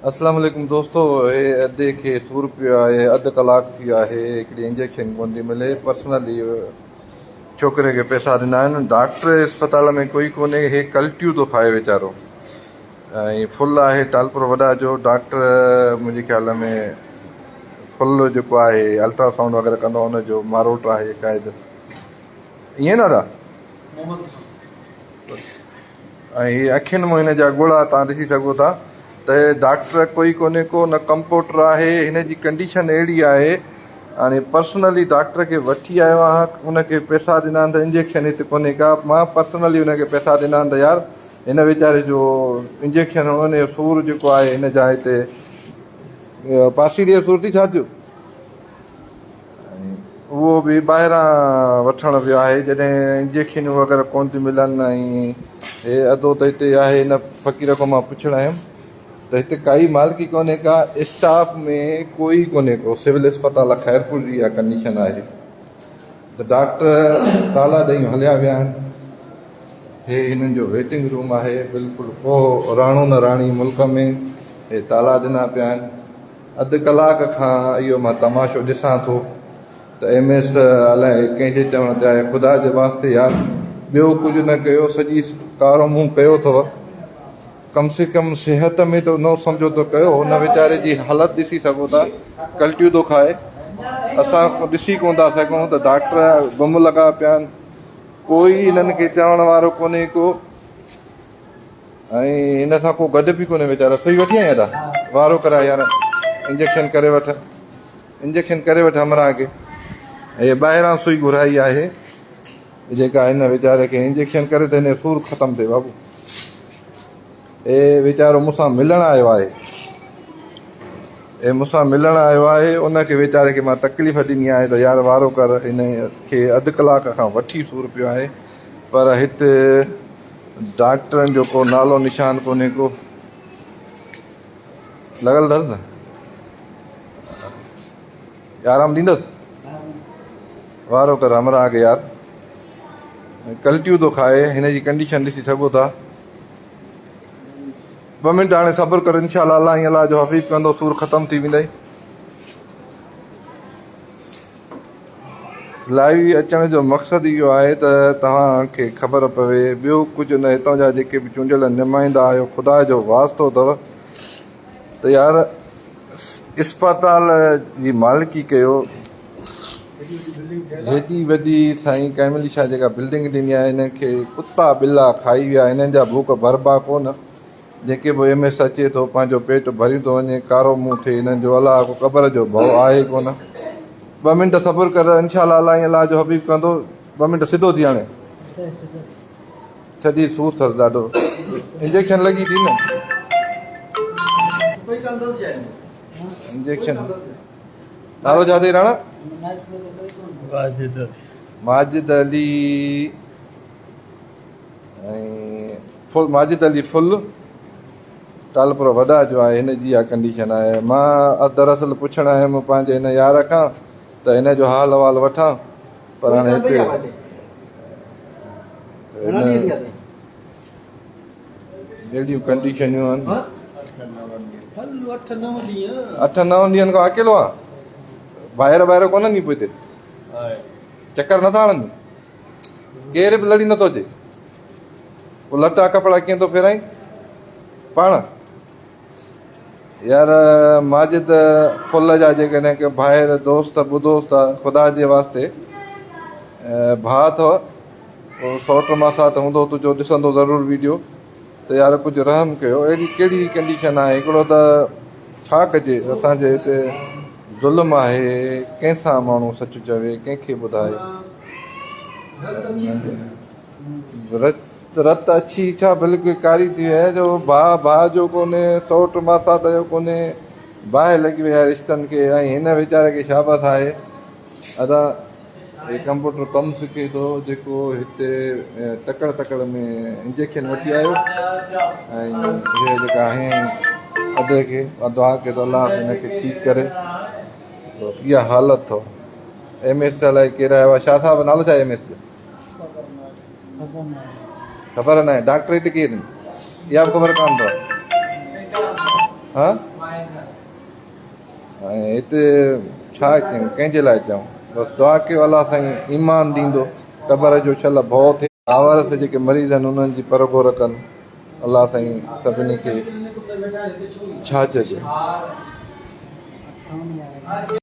अस्सलाम वालेकुम दोस्तों, हे अधे खे 100 रुपया आहे, अधु कलाक थी आहे, हिकिड़ी इंजेक्शन कोन थी मिले। पर्सनली छोकिरे खे पैसा ॾिना आहिनि। डॉक्टर अस्पताल में कोई कोन्हे, हे कल्टियूं थो खाए वीचारो। ऐं फुल आहे टालपुर वॾा जो। डॉक्टर मुंहिंजे ख़्याल में फुल जेको आहे अल्ट्रासाउंड वग़ैरह कंदो हुनजो मारोट आहे शायदि, ईअं दादा। ऐं हीअ अखियुनि में हिन जा ॻोढ़ा तव्हां ॾिसी सघो था त डॉक्टर कोई कोन्हे को, न कंपाउंडर आहे। हिन जी कंडीशन अहिड़ी आहे, हाणे पर्सनली डॉक्टर खे वठी आयो आहियां, हुनखे पैसा ॾिना आहिनि त इंजेक्शन हिते कोन्हे का। मां पर्सनली हुनखे पैसा ॾिना आहिनि त यार हिन वीचारे जो इंजेक्शन हुन जो सूरु जेको आहे हिन जा हिते पासीरीअ सूर थी छा थियो, उहो बि ॿाहिरां वठणु वियो आहे जॾहिं इंजेक्शनूं वग़ैरह कोन थियूं मिलनि। ऐं हे अधो त हिते आहे, हिन फ़क़ीर खां मां पुछणु आयुमि त हिते काई मालिकी कोन्हे का, स्टाफ में कोई कोन्हे को। सिविल अस्पताल ख़ैरपुर जी इहा कंडीशन आहे त डॉक्टर ताला ॾेई हलिया विया आहिनि। हे हिननि जो वेटिंग रूम आहे, बिल्कुलु को राणो न राणी मुल्क में। हे ताला ॾिना पिया आहिनि। अधु कलाक खां इहो मां तमाशो ॾिसां थो त MS अलाए कंहिंजे चवण ते आहे। ख़ुदा जे वास्ते यार ॿियो कुझु न कयो, सॼी कारो मुंहुं कयो अथव, कम से कम सिहत में त न सम्झो त कयो। हुन वीचारे जी हालति ॾिसी सघो था, कल्टियूं थो खाए। असां ॾिसी कोन था सघूं त डॉक्टर गुम लॻा पिया आहिनि, कोई हिननि खे चवण वारो कोन्हे को। ऐं हिन सां को गॾु बि कोन्हे वीचारा। सुई वठी आया था, वारो कराए यार, इंजेक्शन करे वठ, इंजेक्शन करे वठ हमरा खे। हे ॿाहिरां सुई घुराई आहे जेका हिन वीचारे खे इंजेक्शन करे त हिन सूरु ख़तमु थिए बाबू। हे वीचारो मूंसां मिलणु आयो आहे, हे मूंसां मिलणु आयो आहे। उनखे वीचारे खे मां तकलीफ़ ॾिनी आहे त यार वारो कर। हिन खे अधु कलाक खां वठी सूरु पियो आहे, पर हिते डॉक्टरनि जो को नालो निशान कोन्हे को। लॻल अथसि न, आराम ॾींदसि, वारो कर हमरा अॻे यार। कल्टियूं थो खाए, हिन जी कंडीशन ॾिसी सघो था। 2 मिंट हाणे सब्र कर, इंशाअल्लाह अलाह ई अलाह जो हफ़ीज़ कंदो, सूरु ख़तमु थी वेंदई। लाइव अचण जो मक़सदु इहो आहे त तव्हांखे ख़बर पवे, ॿियो कुझु न। हितां जा जेके बि चूंडियल नुमाइंदा आहियो, ख़ुदा जो वास्तो अथव त यार अस्पताल जी मालिकी कयो। हेॾी वॾी साईं कैमली शाह जेका बिल्डिंग ॾिनी आहे, हिन खे कुता बिला खाई विया। हिननि जा भूख भरबा कोन। जेके बि MS अचे थो, पंहिंजो पेट भरी थो वञे, कारो मुंहुं थिए। हिननि जो अलाह को क़बर जो भउ आहे कोन। 2 मिंट सब्र कर, इंशाअल्लाह अलाह ई अलाह जो हबीब कंदो। 2 मिंट सिधो थी, हाणे सॼी सूरु अथसि ॾाढो। इंजेक्शन लॻी थी न, इंजेक्शन। नालो छा अथई राणा? माजिद अली। ऐं फुल माजिद अली फुल टालपुर वॾा जो आहे। हिन जी इहा कंडीशन आहे। मां दरअसल पुछणु आयुमि पंहिंजे हिन यार खां त हिन जो हाल अहिवाल वठां, पर हाणे हिते जहिड़ियूं कंडीशनियूं आहिनि। 8-9 ॾींहंनि खां अकेलो आहे, ॿाहिरि कोन नी पोइ हिते चकर नथा हणनि, केर बि लड़ी नथो अचे। पोइ लटा कपिड़ा कीअं थो फेराई पाण यार। माजिद फुल जा जेकॾहिं के ॿाहिरि दोस्त ॿुधोसि था, ख़ुदा जे वास्ते भाउ अथव, पोइ सौट मासात हूंदो तुंहिंजो, ॾिसंदो ज़रूरु वीडियो, त यार कुझु रहम कयो। अहिड़ी कहिड़ी कंडीशन आहे। हिकिड़ो त छा कजे, असांजे हिते ज़ुल्म आहे, कंहिंसां माण्हू सच चवे, कंहिंखे ॿुधाए। रत अछी छा बिल्कुलु कारी थी वई आहे, जो भाउ जो कोन्हे, सौट मासात जो कोन्हे, बाहि लॻी वई आहे रिश्तनि खे। ऐं हिन वीचारे खे शाबस आहे, अदा हे कंप्यूटर कमु सिखे थो, जेको हिते तकड़ में इंजेक्शन वठी आयो। ऐं इहे जेका आहिनि अधे खे दुआ के तो अलाह हिनखे ठीकु करे। इहा हालत अथव। MS अलाए केरु आयो आहे, शाह साहिब नालो छा आहे MS जो? ख़बर न आहे। डॉक्टर हिते केरु आहिनि इहा बि ख़बर कान अथव? हा ऐं हिते छा कयूं, कंहिंजे लाइ चऊं? बसि दुआ कयो अलाह साईं ईमान ॾींदो, क़बर जो छल भउ थिए, आवारस जेके मरीज़ आहिनि उन्हनि जी परगोर कनि, अलाह साईं सभिनी खे छा चइजे।